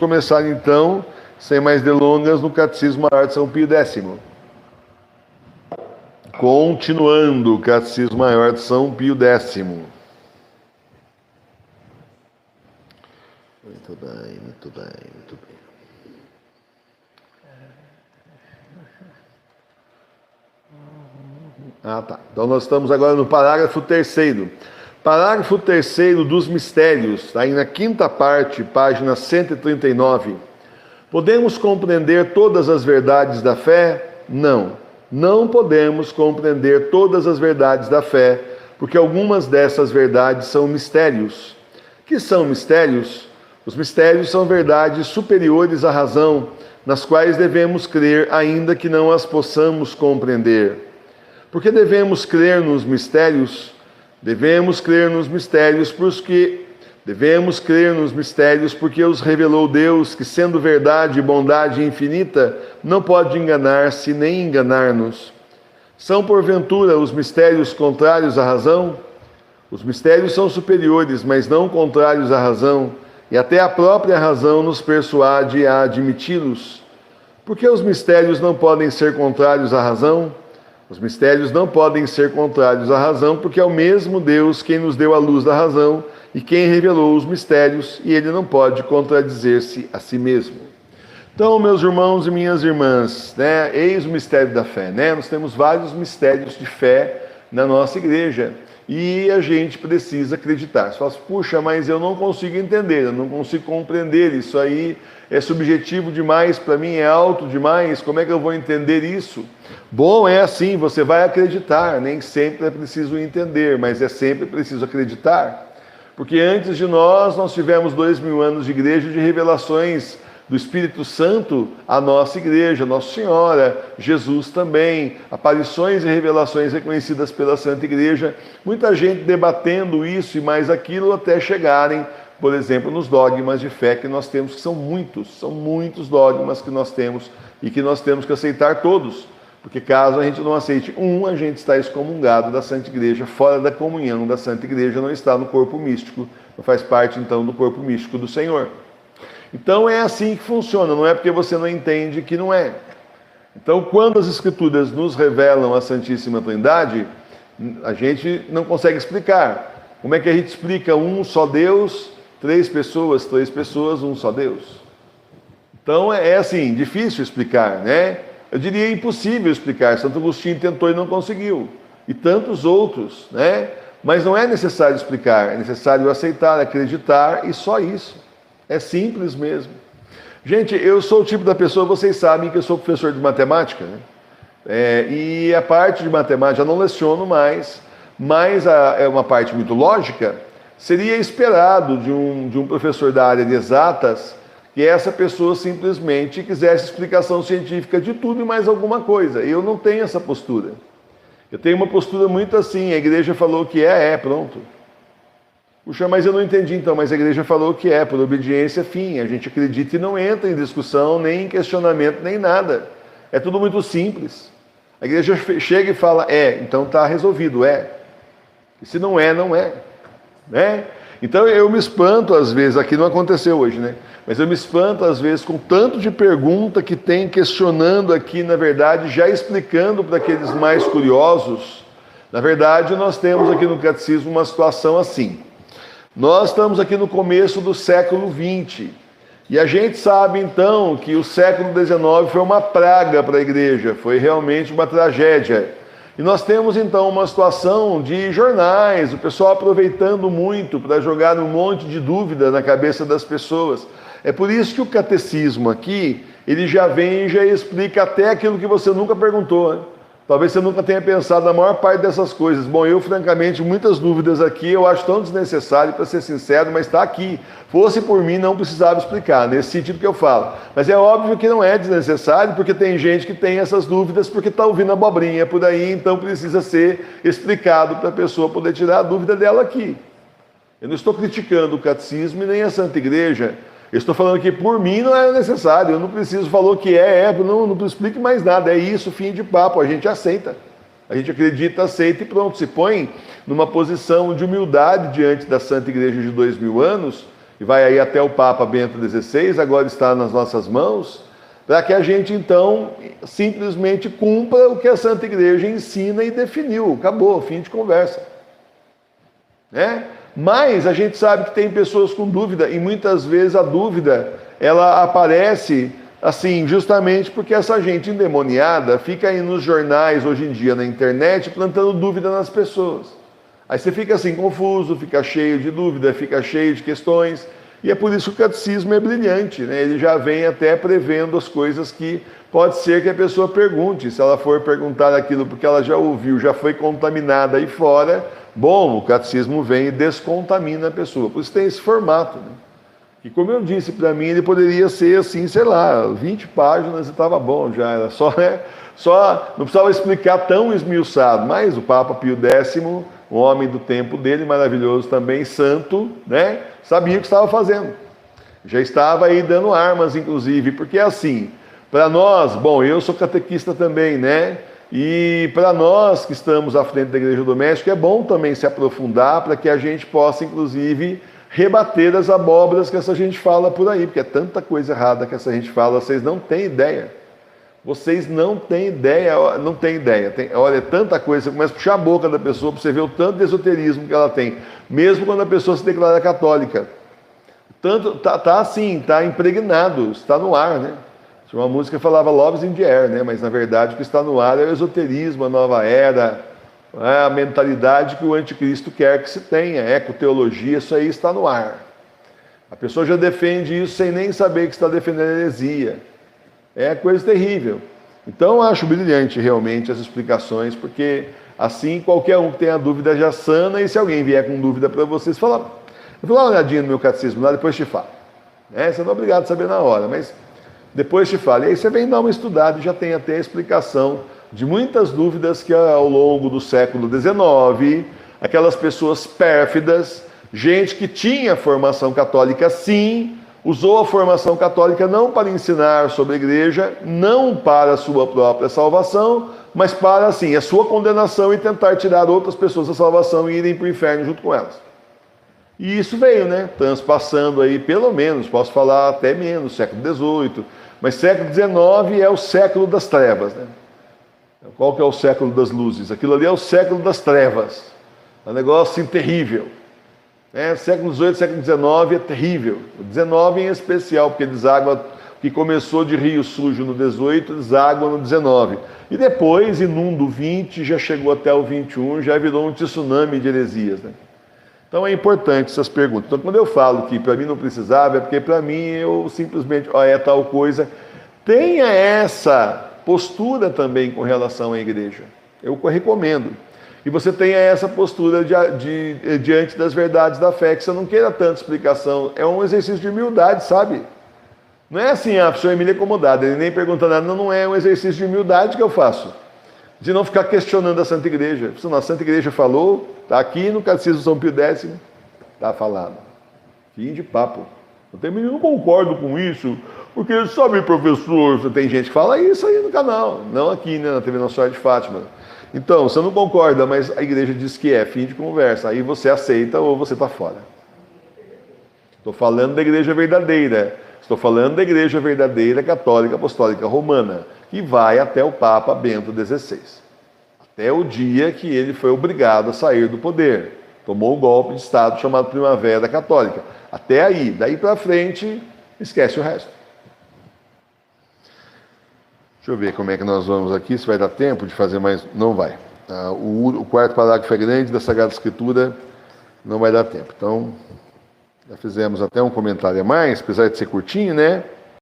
começar então, sem mais delongas, no Catecismo Maior de São Pio X. Continuando o Catecismo Maior de São Pio X. Muito bem, muito bem, muito bem. Tá. Então nós estamos agora no parágrafo 3º. Parágrafo 3º dos Mistérios, aí na quinta parte, página 139. Podemos compreender todas as verdades da fé? Não. Não podemos compreender todas as verdades da fé, porque algumas dessas verdades são mistérios. Que são mistérios? Os mistérios são verdades superiores à razão, nas quais devemos crer, ainda que não as possamos compreender. Por que devemos crer nos mistérios? Devemos crer nos mistérios porque os revelou Deus, que sendo verdade e bondade infinita, não pode enganar-se nem enganar-nos. São porventura os mistérios contrários à razão? Os mistérios são superiores, mas não contrários à razão, e até a própria razão nos persuade a admiti-los. Por que os mistérios não podem ser contrários à razão? Os mistérios não podem ser contrários à razão, porque é o mesmo Deus quem nos deu a luz da razão e quem revelou os mistérios, e ele não pode contradizer-se a si mesmo. Então, meus irmãos e minhas irmãs, eis o mistério da fé. Nós temos vários mistérios de fé na nossa igreja e a gente precisa acreditar. Você fala assim, puxa, mas eu não consigo entender, eu não consigo compreender, isso aí é subjetivo demais para mim, é alto demais, como é que eu vou entender isso? Bom, é assim, você vai acreditar, nem sempre é preciso entender, mas é sempre preciso acreditar. Porque antes de nós tivemos 2000 anos de igreja de revelações do Espírito Santo à nossa igreja, Nossa Senhora, Jesus também, aparições e revelações reconhecidas pela Santa Igreja, muita gente debatendo isso e mais aquilo até chegarem, por exemplo, nos dogmas de fé que nós temos, que são muitos dogmas que nós temos e que nós temos que aceitar todos, porque caso a gente não aceite a gente está excomungado da Santa Igreja, fora da comunhão da Santa Igreja, não está no corpo místico, não faz parte então do corpo místico do Senhor. Então é assim que funciona, não é porque você não entende que não é. Então quando as Escrituras nos revelam a Santíssima Trindade, a gente não consegue explicar. Como é que a gente explica um só Deus, três pessoas, um só Deus? Então é assim, difícil explicar, né? Eu diria impossível explicar. Santo Agostinho tentou e não conseguiu. E tantos outros, né? Mas não é necessário explicar, é necessário aceitar, acreditar e só isso. É simples mesmo. Gente, eu sou o tipo da pessoa, vocês sabem que eu sou professor de matemática, né? E a parte de matemática eu não leciono mais, mas é uma parte muito lógica. Seria esperado de um professor da área de exatas que essa pessoa simplesmente quisesse explicação científica de tudo e mais alguma coisa. Eu não tenho essa postura. Eu tenho uma postura muito assim, a igreja falou que pronto. Puxa, mas eu não entendi então, mas a igreja falou que por obediência, fim. A gente acredita e não entra em discussão, nem em questionamento, nem nada. É tudo muito simples. A igreja chega e fala, então está resolvido, E se não não é. Né? Então eu me espanto às vezes, aqui não aconteceu hoje, né? Mas eu me espanto às vezes com tanto de pergunta que tem questionando aqui, na verdade, já explicando para aqueles mais curiosos. Na verdade, nós temos aqui no Catecismo uma situação assim. Nós estamos aqui no começo do século XX. E a gente sabe então que o século XIX foi uma praga para a igreja, foi realmente uma tragédia. E nós temos então uma situação de jornais, o pessoal aproveitando muito para jogar um monte de dúvida na cabeça das pessoas. É por isso que o catecismo aqui, ele já vem e já explica até aquilo que você nunca perguntou, né? Talvez você nunca tenha pensado na maior parte dessas coisas. Bom, eu francamente, muitas dúvidas aqui, eu acho tão desnecessário, para ser sincero, mas está aqui. Fosse por mim, não precisava explicar, nesse sentido que eu falo. Mas é óbvio que não é desnecessário, porque tem gente que tem essas dúvidas, porque está ouvindo abobrinha por aí, então precisa ser explicado para a pessoa poder tirar a dúvida dela aqui. Eu não estou criticando o catecismo e nem a Santa Igreja. Eu estou falando que por mim não é necessário, eu não preciso, falou que não explique mais nada, é isso, fim de papo, a gente aceita. A gente acredita, aceita e pronto, se põe numa posição de humildade diante da Santa Igreja de 2000 anos que vai aí até o Papa Bento XVI, agora está nas nossas mãos, para que a gente então simplesmente cumpra o que a Santa Igreja ensina e definiu. Acabou, fim de conversa. Né? Mas a gente sabe que tem pessoas com dúvida, e muitas vezes a dúvida ela aparece assim, justamente porque essa gente endemoniada fica aí nos jornais hoje em dia, na internet, plantando dúvida nas pessoas. Aí você fica assim confuso, fica cheio de dúvida, fica cheio de questões, e é por isso que o catecismo é brilhante, né? Ele já vem até prevendo as coisas que pode ser que a pessoa pergunte. Se ela for perguntar aquilo porque ela já ouviu, já foi contaminada aí fora, bom, o catecismo vem e descontamina a pessoa. Por isso tem esse formato, né? E como eu disse, para mim ele poderia ser assim, sei lá, 20 páginas e estava bom já, era só, né? Só não precisava explicar tão esmiuçado, mas o Papa Pio X, um homem do tempo dele, maravilhoso também, santo, né? Sabia o que estava fazendo. Já estava aí dando armas, inclusive, porque assim, para nós, bom, eu sou catequista também, né? E para nós que estamos à frente da Igreja Doméstica, é bom também se aprofundar para que a gente possa, inclusive, rebater as abóboras que essa gente fala por aí, porque é tanta coisa errada que essa gente fala, vocês não têm ideia. Vocês não têm ideia, não têm ideia. Olha, é tanta coisa, você começa a puxar a boca da pessoa para você ver o tanto de esoterismo que ela tem, mesmo quando a pessoa se declara católica. Tanto, tá assim, está impregnado, está no ar, né? Uma música falava Loves in the Air, né? Mas na verdade o que está no ar é o esoterismo, a nova era, a mentalidade que o anticristo quer que se tenha, ecoteologia, isso aí está no ar. A pessoa já defende isso sem nem saber que está defendendo a heresia. É coisa terrível. Então eu acho brilhante realmente as explicações, porque assim qualquer um que tenha dúvida já sana, e se alguém vier com dúvida para vocês, eu vou dar uma olhadinha no meu catecismo lá, depois te falo. Você não é obrigado a saber na hora, mas depois te falo. E aí você vem dar uma estudada e já tem até a explicação de muitas dúvidas que ao longo do século XIX, aquelas pessoas pérfidas, gente que tinha formação católica sim, usou a formação católica não para ensinar sobre a igreja, não para a sua própria salvação, mas para, assim, a sua condenação e tentar tirar outras pessoas da salvação e irem para o inferno junto com elas. E isso veio, né, transpassando aí, pelo menos, posso falar até menos, século XVIII, mas século XIX é o século das trevas, né? Qual que é o século das luzes? Aquilo ali é o século das trevas. É um negócio assim, terrível. Século XVIII, século XIX é terrível. O XIX em especial, porque deságua, que começou de Rio Sujo no XVIII, deságua no XIX. E depois, inunda o XX, já chegou até o XXI, já virou um tsunami de heresias, né? Então é importante essas perguntas. Então quando eu falo que para mim não precisava, é porque para mim eu simplesmente, é tal coisa. Tenha essa postura também com relação à igreja. Eu recomendo. E você tenha essa postura diante das verdades da fé, que você não queira tanta explicação. É um exercício de humildade, sabe? Não é assim, o senhor Emílio é acomodado, ele nem pergunta nada, não é um exercício de humildade que eu faço. De não ficar questionando a Santa Igreja. A Santa Igreja falou, está aqui no Catecismo de São Pio X, está falado. Fim de papo. Eu não concordo com isso, porque sabe, professor, tem gente que fala isso aí no canal, não aqui, né, na TV Nossa Senhora de Fátima. Então, você não concorda, mas a igreja diz que é fim de conversa, aí você aceita ou você está fora. Estou falando da igreja verdadeira, estou falando da igreja verdadeira, católica, apostólica, romana, que vai até o Papa Bento XVI. Até o dia que ele foi obrigado a sair do poder. Tomou um golpe de Estado chamado Primavera Católica. Até aí, daí para frente, esquece o resto. Deixa eu ver como é que nós vamos aqui, se vai dar tempo de fazer mais. Não vai. O quarto parágrafo é grande da Sagrada Escritura, não vai dar tempo. Então, já fizemos até um comentário a mais, apesar de ser curtinho, né?